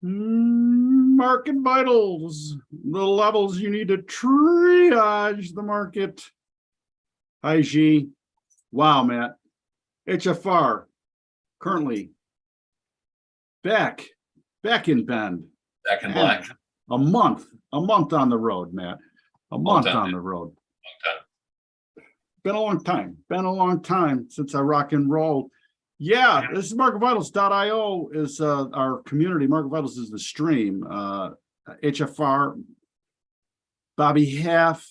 Market vitals, the levels you need to triage the market. IG. Wow, Matt. HFR currently back in Bend. Back in black. A month on the road, Matt. A month on the road. Been a long time since I rock and roll. Yeah, this is marketvitals.io is our community. Market Vitals is the stream. HFR, Bobby Half,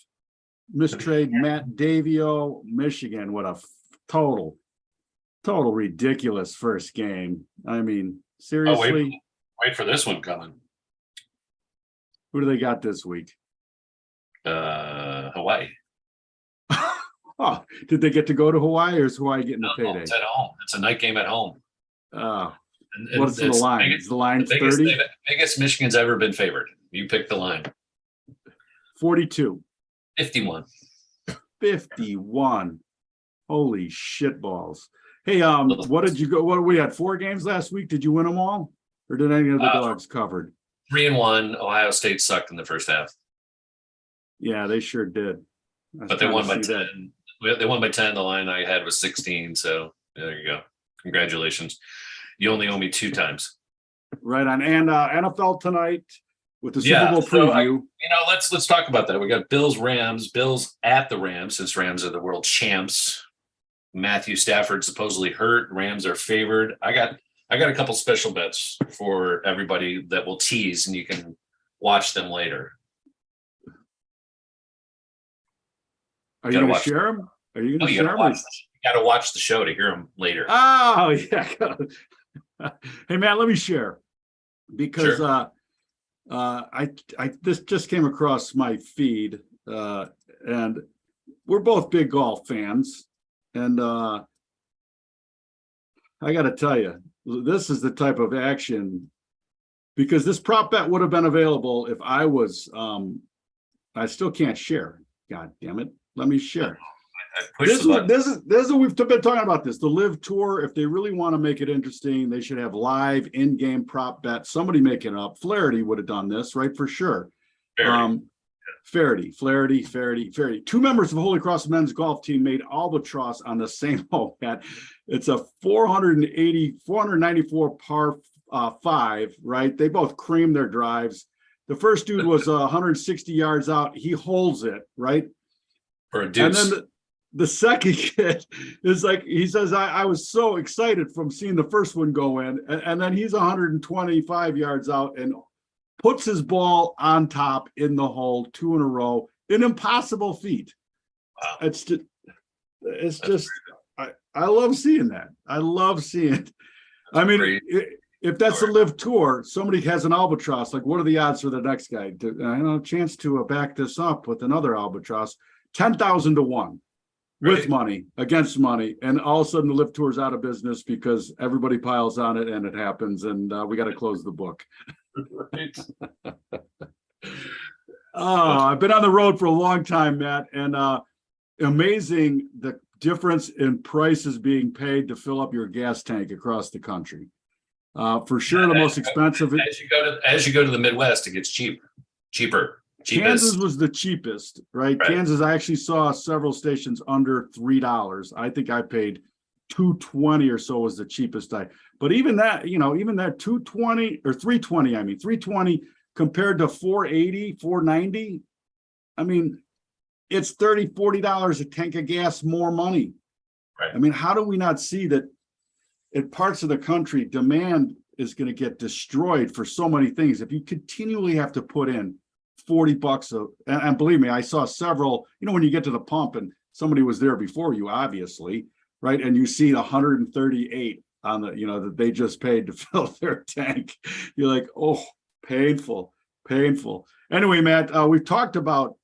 Mistrade, Matt Davio, Michigan. What a total ridiculous first game. I mean, seriously. Wait for this one coming. Who do they got this week? Hawaii. Oh, did they get to go to Hawaii, or is Hawaii getting a payday? It's at home. It's a night game at home. What's the line? Is the line 30? The biggest Michigan's ever been favored. You pick the line. 42. 51. 51. Holy shit balls. Hey, what did you go? What we had 4 games last week. Did you win them all? Or did any of the dogs covered? 3-1. Ohio State sucked in the first half. Yeah, they sure did. But they won by 10. They won by 10. The line I had was 16. So there you go. Congratulations. You only owe me 2 times. Right on. And NFL tonight with the Super Bowl preview. Let's talk about that. We got Bills at the Rams, since Rams are the world champs. Matthew Stafford supposedly hurt. Rams are favored. I got a couple special bets for everybody that will tease, and you can watch them later. Are you going to share them? Are you going to share them? You got to watch the show to hear them later. Oh, yeah. Hey, Matt, let me share. Because Sure. this just came across my feed, and we're both big golf fans. And I got to tell you, this is the type of action, because this prop bet would have been available if I was, I still can't share. God damn it. Let me share. This is what we've been talking about this. The Live Tour, if they really want to make it interesting, they should have live in-game prop bets. Somebody make it up. Flaherty would have done this, right? For sure. Flaherty. 2 members of Holy Cross men's golf team made albatross on the same hole. It's a 494 par 5, right? They both creamed their drives. The first dude was 160 yards out. He holds it, right? For a deuce. And then the second kid is like, he says, I was so excited from seeing the first one go in. And then he's 125 yards out and puts his ball on top in the hole, 2 in a row. An impossible feat. Wow. It's just, I love seeing that. I love seeing it. I mean, if that's a Live Tour, somebody has an albatross, like what are the odds for the next guy? I have a chance to back this up with another albatross. 10,000 to 1 with money, against money. And all of a sudden the Live Tour's out of business because everybody piles on it and it happens. And we got to close the book. Right. I've been on the road for a long time, Matt, and amazing the difference in prices being paid to fill up your gas tank across the country. For sure, the most expensive. As you go to the Midwest, it gets cheaper. Kansas was the cheapest, right? Kansas, I actually saw several stations under $3. I think I paid $2.20 or so was the cheapest. But even that, even that $2.20 or $3.20, $3.20 compared to $4.80, $4.90. I mean, it's $30, $40 a tank of gas more money. Right. I mean, how do we not see that in parts of the country, demand is going to get destroyed for so many things if you continually have to put in $40 and believe me, I saw several, when you get to the pump and somebody was there before you, obviously, right? And you see 138 on the, that they just paid to fill their tank. You're like, oh, painful. Anyway, Matt, we've talked about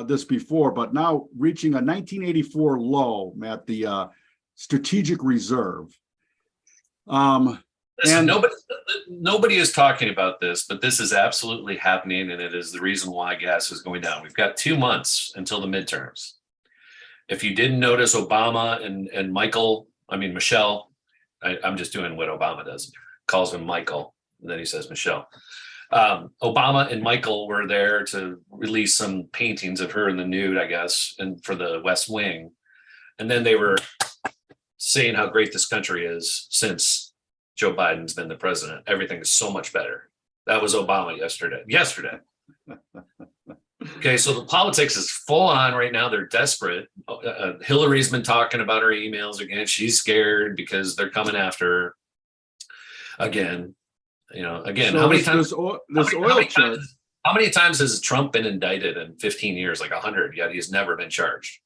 this before, but now reaching a 1984 low, Matt, the strategic reserve. Listen, nobody is talking about this, but this is absolutely happening, and it is the reason why gas is going down. We've got 2 months until the midterms. If you didn't notice, Obama and Michelle, I'm just doing what Obama does, calls him Michael. then he says Michelle. Obama and Michael were there to release some paintings of her in the nude, I guess, and for the West Wing. And then they were saying how great this country is since Joe Biden's been the president. Everything is so much better. That was Obama yesterday. Okay, so the politics is full on right now. They're desperate. Hillary's been talking about her emails again. She's scared because they're coming after her again. Again, So how many this, times? this oil chart. How many times has Trump been indicted in 15 years? Like 100. Yet he's never been charged.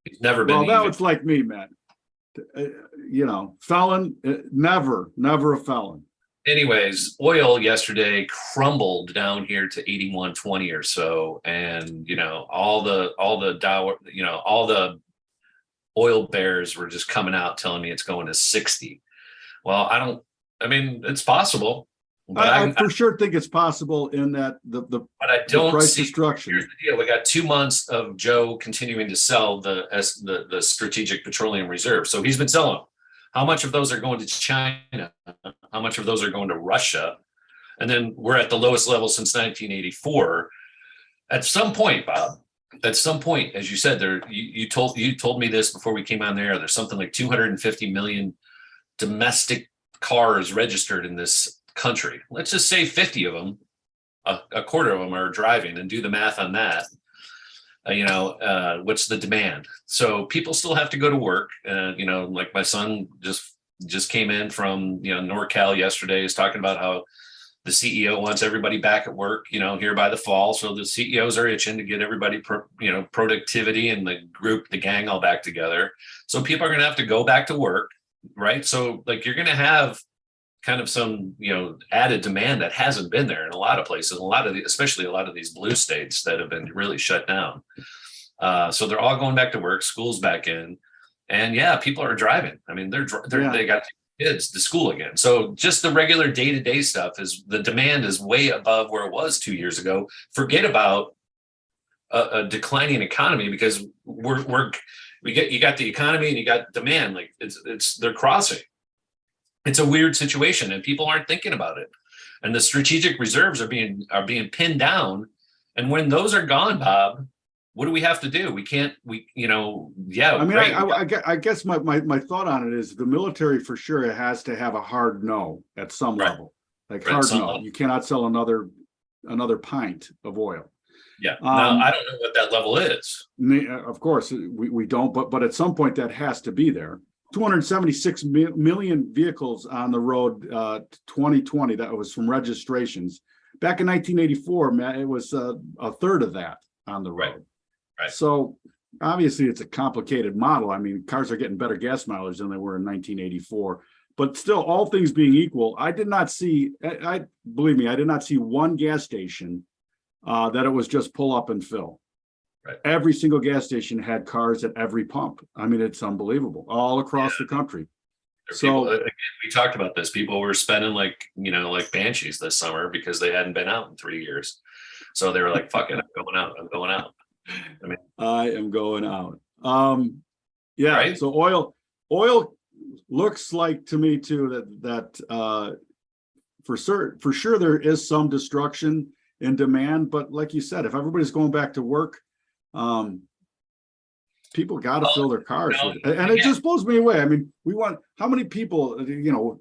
He's never been. Well, that was like me, Matt. Felon, never a felon. Anyways, oil yesterday crumbled down here to 81.20 or so, and all the Dow, all the oil bears were just coming out telling me it's going to 60. Well, it's possible, but I for sure think it's possible in that the but I don't price see. destruction. Here's the deal: we got 2 months of Joe continuing to sell the strategic petroleum reserve, so he's been selling them. How much of those are going to China? How much of those are going to Russia? And then we're at the lowest level since 1984. At some point, Bob, as you said, you told me this before we came on the air. There's something like 250 million domestic cars registered in this country. Let's just say 50 of them, a quarter of them are driving, and do the math on that. What's the demand? So people still have to go to work. Like my son just came in from NorCal yesterday, is talking about how the CEO wants everybody back at work, here by the fall. So the CEOs are itching to get everybody, productivity and the gang all back together. So people are going to have to go back to work, right? So like you're going to have kind of some, added demand that hasn't been there in a lot of places, especially a lot of these blue states that have been really shut down. So they're all going back to work, school's back in, and yeah, people are driving. I mean, they got kids to school again. So just the regular day-to-day stuff the demand is way above where it was 2 years ago. Forget about a declining economy, because you got the economy and you got demand. Like they're crossing. It's a weird situation, and people aren't thinking about it. And the strategic reserves are being pinned down. And when those are gone, Bob, what do we have to do? I guess my thought on it is the military for sure has to have a hard no at some level, hard no. You cannot sell another pint of oil. Yeah. Now, I don't know what that level is. Of course, we don't, but at some point that has to be there. 276 million vehicles on the road 2020. That was from registrations. Back in 1984, Matt, it was a third of that on the road. Right. So obviously it's a complicated model. I mean, cars are getting better gas mileage than they were in 1984. But still, all things being equal, I did not see one gas station that it was just pull up and fill. Right. Every single gas station had cars at every pump. I mean, it's unbelievable, all across the country. We talked about this. People were spending like banshees this summer because they hadn't been out in 3 years. So they were like, fuck it, I'm going out. I am going out. Right? So oil looks like to me too that for sure there is some destruction in demand, but like you said, if everybody's going back to work, people got to fill their cars with it. And it just blows me away. I mean, how many people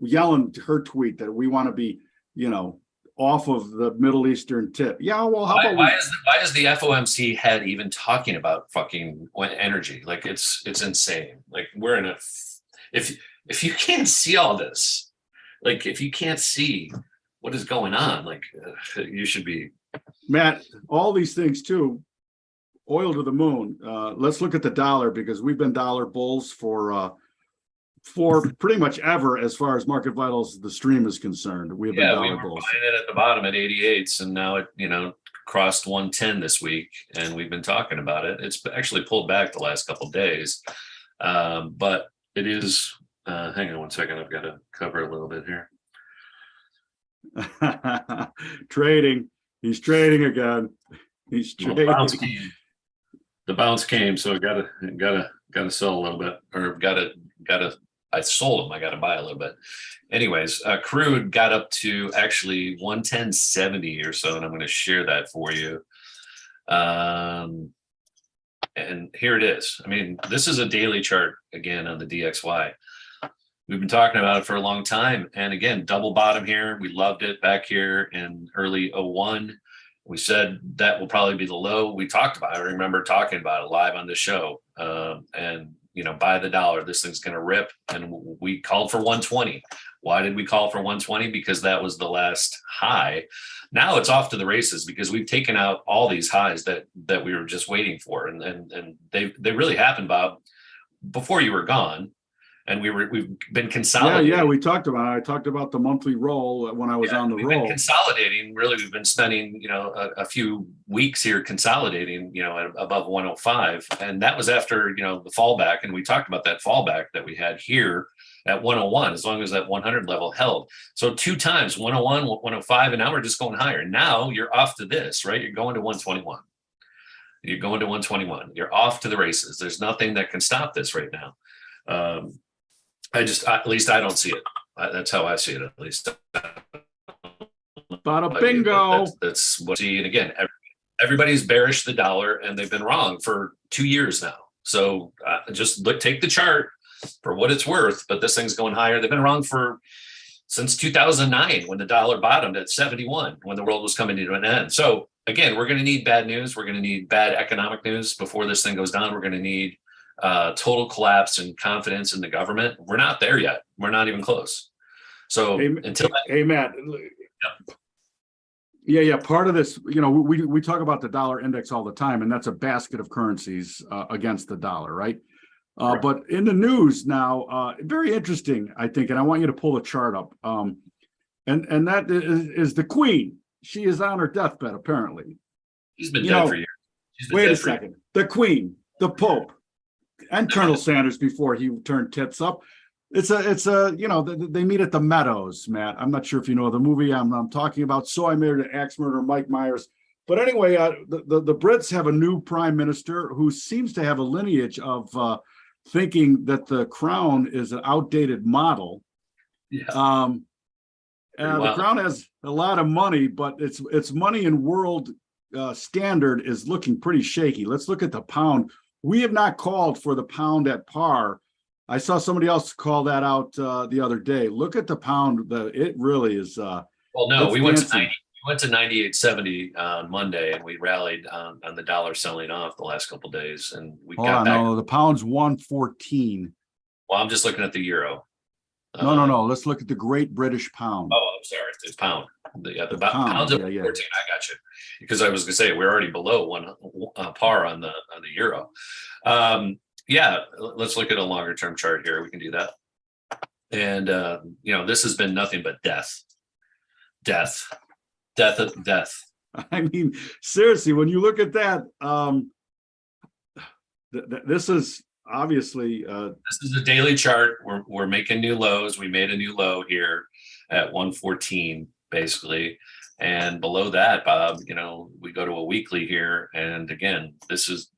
yelling her tweet that we want to be off of the Middle Eastern tip. Yeah, well, why is the FOMC head even talking about fucking energy? Like it's insane. Like we're in if you can't see all this, like if you can't see what is going on, like you should be. Matt, all these things too, oil to the moon. Let's look at the dollar, because we've been dollar bulls for pretty much ever, as far as Market Vitals, the stream is concerned. We have been dollar bulls. We were buying it at the bottom at 88s, and now it crossed 110 this week, and we've been talking about it. It's actually pulled back the last couple of days, but it is. Hang on one second, I've got to cover a little bit here. Trading. He's trading again. He's trading. The bounce came, so gotta sell a little bit, or gotta. I sold them. I got to buy a little bit. Anyways, crude got up to actually 110.70 or so, and I'm going to share that for you. And here it is. I mean, this is a daily chart again on the DXY. We've been talking about it for a long time. And again, double bottom here. We loved it back here in early 01. We said that will probably be the low. We talked about it. I remember talking about it live on the show. And, you know, by the dollar, this thing's going to rip. And we called for 120. Why did we call for 120? Because that was the last high. Now it's off to the races because we've taken out all these highs that we were just waiting for. And they really happened, Bob, before you were gone. And we've been consolidating. Yeah, we talked about it. I talked about the monthly roll when I was on the roll. We've been consolidating. Really, we've been spending, you know, a few weeks here consolidating, you know, at above 105. And that was after, you know, the fallback. And we talked about that fallback that we had here at 101, as long as that 100 level held. So 2 times, 101, 105, and now we're just going higher. Now you're off to this, right? You're going to 121. You're going to 121. You're off to the races. There's nothing that can stop this right now. At least I don't see it. That's how I see it, at least. Bada bingo. That's what I see. And again, everybody's bearish the dollar, and they've been wrong for 2 years now. So just take the chart for what it's worth. But this thing's going higher. They've been wrong since 2009, when the dollar bottomed at 71, when the world was coming to an end. So again, we're going to need bad news. We're going to need bad economic news before this thing goes down. We're going to need total collapse and confidence in the government. We're not there yet. We're not even close. So until Matt. Yeah. Part of this, you know, we talk about the dollar index all the time, and that's a basket of currencies against the dollar, right? Right. But in the news now, very interesting, I think, and I want you to pull the chart up. And that is the Queen. She is on her deathbed, apparently. She's been dead for years. Wait a second. The Queen, the Pope, and Colonel Sanders before he turned tits up. It's a you know, they meet at the Meadows, Matt. I'm not sure if you know the movie I'm talking about. So I Married an Axe Murderer, Mike Myers. But anyway, the Brits have a new prime minister who seems to have a lineage of thinking that the crown is an outdated model. Yeah. The crown has a lot of money, but its money in world standard is looking pretty shaky. Let's look at the pound. We have not called for the pound at par. I saw somebody else call that out the other day. Look at the pound. It really is. Well, no, we went to 90. We went to 98.70 on Monday, and we rallied on the dollar selling off the last couple of days, and we got back. No, the pound's 114. Well, I'm just looking at the euro. No. Let's look at the Great British Pound. Oh, I'm sorry. It's pound. The pound's up 14. I got you. Because I was going to say we're already below one par on the euro. Yeah, let's look at a longer term chart here. We can do that. And you know, this has been nothing but death. I mean, seriously, when you look at that, this is obviously this is a daily chart. We're making new lows. We made a new low here at 114, basically. And below that, Bob, you know, we go to a weekly here, and again, this is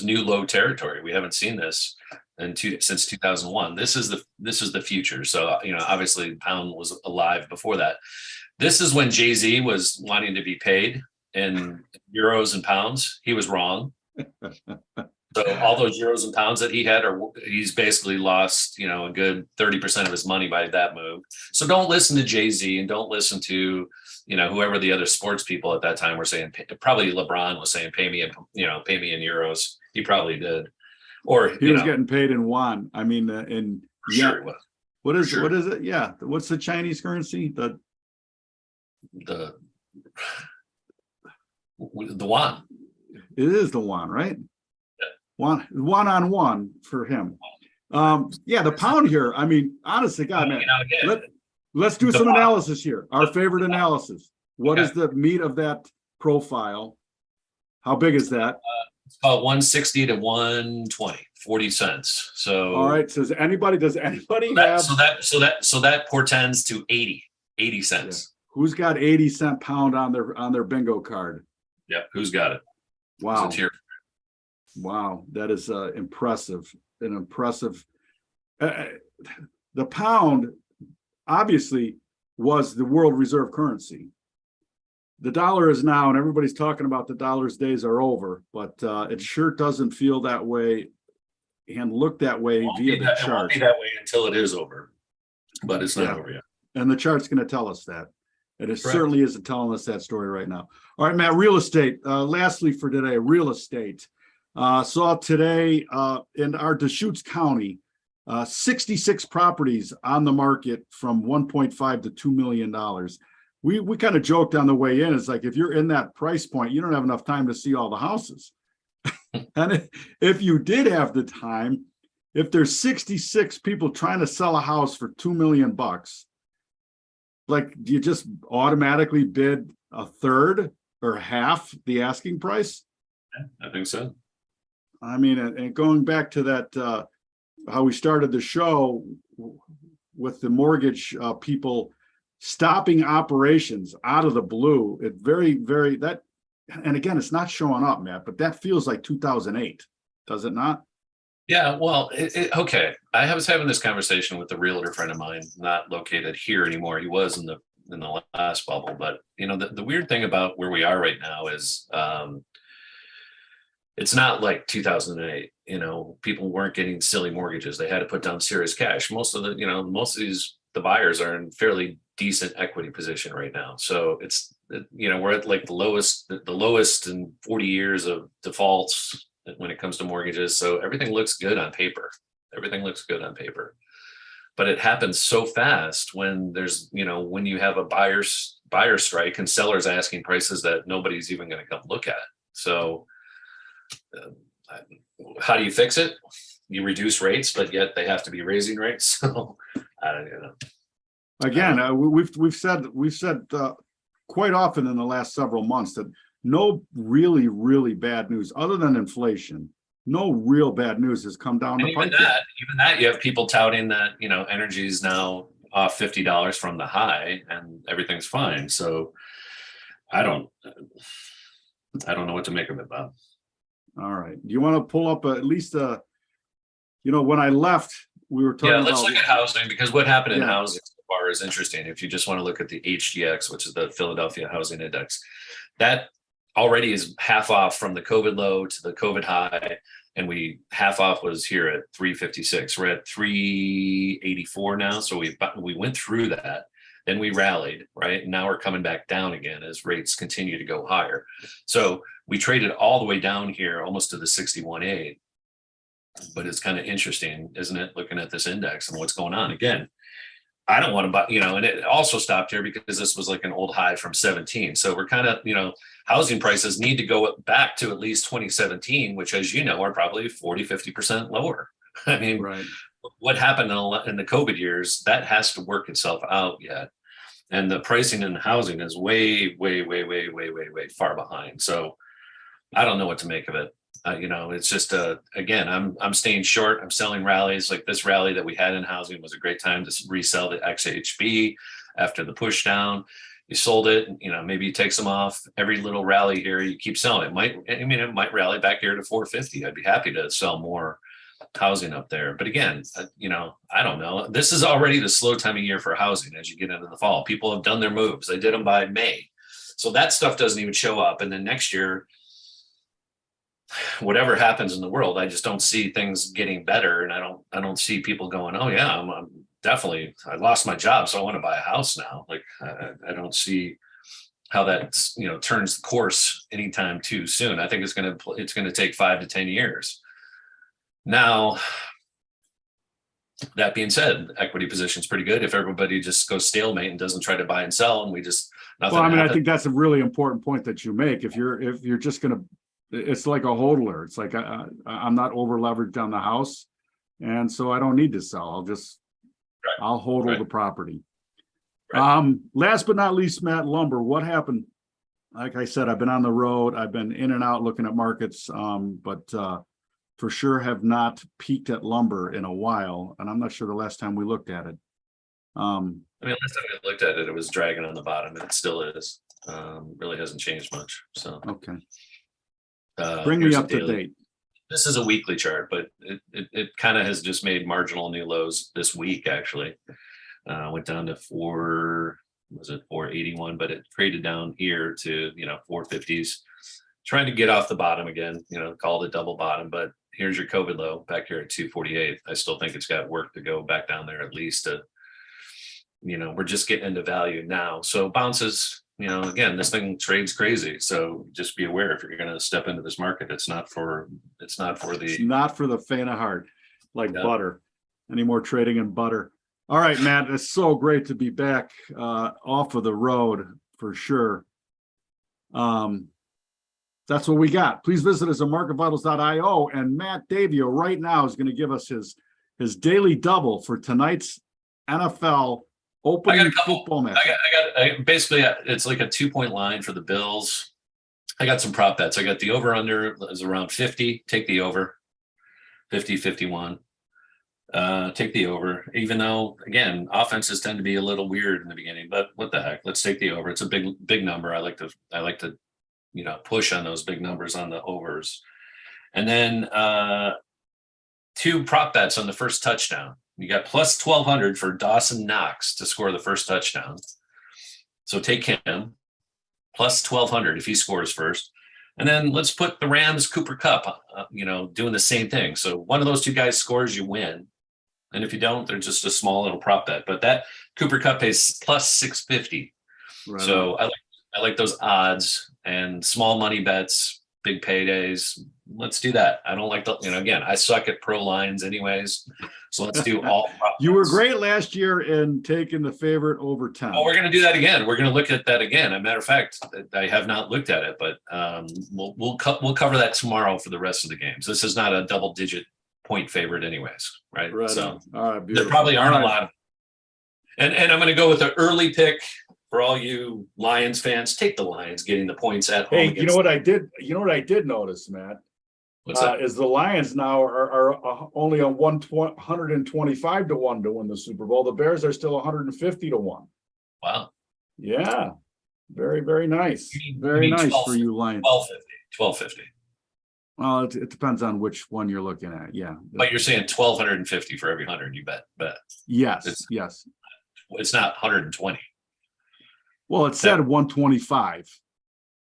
new low territory. We haven't seen this since 2001. This is the future. So, you know, obviously the pound was alive before that. This is when Jay-Z was wanting to be paid in euros and pounds. He was wrong. So all those euros and pounds that he had, he's basically lost, you know, a good 30% of his money by that move. So don't listen to Jay-Z, and don't listen to, you know, whoever the other sports people at that time were saying. Probably LeBron was saying, pay me in euros. He probably did. Or he was getting paid in yuan. I mean, sure it was. What is it? Yeah. What's the Chinese currency? The yuan. It is the yuan, right? One on one for him. Yeah, the pound here. I mean, honestly, God, man, let's do some analysis here. Our favorite analysis. What is the meat of that profile? How big is that? It's about 160 to 120, 40 cents. So all right. Does anybody have so that portends to 80 cents. Yeah. Who's got 80-cent pound on their bingo card? Yeah, who's got it? Wow. Wow, that is impressive. the pound obviously was the world reserve currency. The dollar is now, and everybody's talking about the dollar's days are over, but it sure doesn't feel that way and look that way via the It won't chart. be that way until it is over, but it's not over yet. And the chart's going to tell us that. And it Correct. certainly isn't telling us that story right now. All right, Matt, real estate. Lastly for today, real estate. Saw today in our Deschutes County, 66 properties on the market from 1.5 to $2 million. We kind of joked on the way in. It's like, if you're in that price point, you don't have enough time to see all the houses. And if you did have the time, if there's 66 people trying to sell a house for $2 million, like, do you just automatically bid a third or half the asking price? I think so. I mean, and going back to that, how we started the show with the mortgage people stopping operations out of the blue, it very, that, and again, it's not showing up, Matt, but that feels like 2008, does it not? Yeah, well, okay. I was having this conversation with a realtor friend of mine, not located here anymore. He was in the last bubble, but the weird thing about where we are right now is it's not like 2008. People weren't getting silly mortgages. They had to put down serious cash. Most of the buyers are in fairly decent equity position right now. So we're at like the lowest in 40 years of defaults when it comes to mortgages. So everything looks good on paper. But it happens so fast when there's, when you have a buyer strike and sellers asking prices that nobody's even going to come look at. So how do you fix it? You reduce rates, but yet they have to be raising rates. So I don't know. Again, we've said quite often in the last several months that no really bad news other than inflation. No real bad news has come down the pipe. Even that, you have people touting that energy is now off $50 from the high, and everything's fine. So I don't know what to make of it, Bob. All right. Do you want to pull up at least when I left, we were talking about. Yeah, let's look at housing, because what happened in housing so far is interesting. If you just want to look at the HDX, which is the Philadelphia Housing Index, that already is half off from the COVID low to the COVID high. And half off was here at 356. We're at 384 now. So we went through that. Then we rallied, right? And now we're coming back down again as rates continue to go higher. So we traded all the way down here almost to the 61.8. But it's kind of interesting, isn't it? Looking at this index and what's going on. Again, I don't want to buy, and it also stopped here because this was like an old high from 17. So we're kind of, housing prices need to go back to at least 2017, which, as you know, are probably 40-50% lower. I mean, right. What happened in the COVID years, that has to work itself out yet. And the pricing in housing is way far behind. So I don't know what to make of it. It's just again, I'm staying short. I'm selling rallies. Like this rally that we had in housing was a great time to resell the XHB after the push down. You sold it, maybe you take some off. Every little rally here, you keep selling. It might rally back here to 450. I'd be happy to sell more housing up there. But again, I don't know. This is already the slow time of year for housing as you get into the fall. People have done their moves. They did them by May. So that stuff doesn't even show up. And then next year, whatever happens in the world, I just don't see things getting better. And I don't see people going, oh yeah, I'm definitely, I lost my job, so I want to buy a house now. Like I don't see how that turns the course anytime too soon. I think it's going to take 5 to 10 years. Now, that being said, equity position is pretty good. If everybody just goes stalemate and doesn't try to buy and sell, and we just nothing. Well, I think that's a really important point that you make. If you're just going to, it's like a hodler. It's like I'm not over leveraged on the house, and so I don't need to sell. I'll hodl the property. Right. Last but not least, Matt, lumber. What happened? Like I said, I've been on the road. I've been in and out looking at markets, but for sure have not peaked at lumber in a while, and I'm not sure the last time we looked at it. Last time we looked at it, it was dragging on the bottom, and it still is. Really hasn't changed much. So okay. Bring me up to date. This is a weekly chart, but it kind of has just made marginal new lows this week, actually. Went down to 481, but it traded down here to, 450s. Trying to get off the bottom again, called it double bottom, but here's your COVID low back here at 248. I still think it's got work to go back down there at least to, we're just getting into value now. So bounces, again, this thing trades crazy. So just be aware if you're going to step into this market, it's not for the faint of heart, like butter. Any more trading in butter? All right, Matt, it's so great to be back off of the road for sure. That's what we got. Please visit us at marketvitals.io, and Matt Davio right now is going to give us his daily double for tonight's NFL opening football match. I basically, it's like a 2-point line for the Bills. I got some prop bets. I got the over under is around 50. Take the over. 50, 51. Take the over, even though, again, offenses tend to be a little weird in the beginning, but what the heck? Let's take the over. It's a big number. I like to push on those big numbers on the overs. And then 2 prop bets on the first touchdown. You got plus 1,200 for Dawson Knox to score the first touchdown. So take him plus 1,200 if he scores first. And then let's put the Rams Cooper Kupp, doing the same thing. So one of those 2 guys scores, you win. And if you don't, they're just a small little prop bet. But that Cooper Kupp pays plus 650. Right. So I like those odds and small money bets, big paydays. Let's do that. I don't like again, I suck at pro lines anyways. So let's do all. You were great last year in taking the favorite over 10. Oh, we're going to do that again. We're going to look at that again. As a matter of fact, I have not looked at it, but we'll cover that tomorrow for the rest of the games. This is not a double-digit point favorite anyways, right? So all right, there probably aren't a lot of. And I'm going to go with an early pick. For all you Lions fans, take the Lions getting the points at home. Hey, you know what I did? You know what I did notice, Matt? What's that? Is the Lions now are only on 125 to 1 to win the Super Bowl. The Bears are still 150 to 1. Wow. Yeah. Very, very nice. Very nice for you Lions. 1250. Well, it depends on which one you're looking at. Yeah. But you're saying 1,250 for every 100 you bet. Yes. It's not 120. Well, it said 125,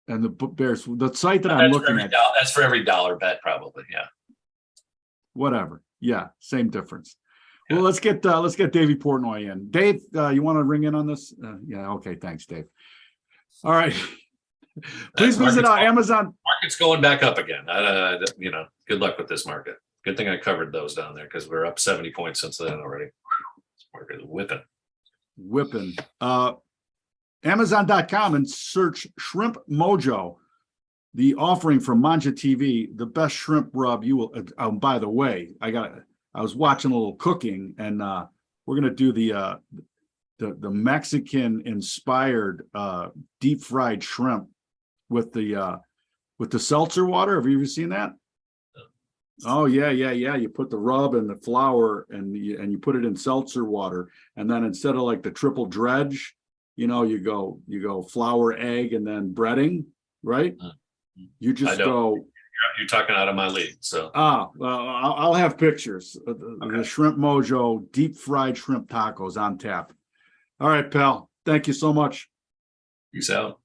and the Bears. The site that I'm looking at. That's for every dollar bet, probably. Yeah. Whatever. Yeah, same difference. Yeah. Well, let's get Davey Portnoy in. Dave, you want to ring in on this? Yeah. Okay. Thanks, Dave. All right. Please visit Amazon. Market's going back up again. Good luck with this market. Good thing I covered those down there because we're up 70 points since then already. This market is whipping. Amazon.com and search Shrimp Mojo, the offering from Manja TV, the best shrimp rub you will. By the way, I was watching a little cooking, and we're gonna do the Mexican inspired deep fried shrimp with the seltzer water. Have you ever seen that? Oh yeah. You put the rub and the flour and you put it in seltzer water, and then instead of like the triple dredge, you go flour, egg, and then breading, right? You just go. You're talking out of my league, so. Well, I'll have pictures. The Shrimp Mojo deep fried shrimp tacos on tap. All right, pal. Thank you so much. Peace out.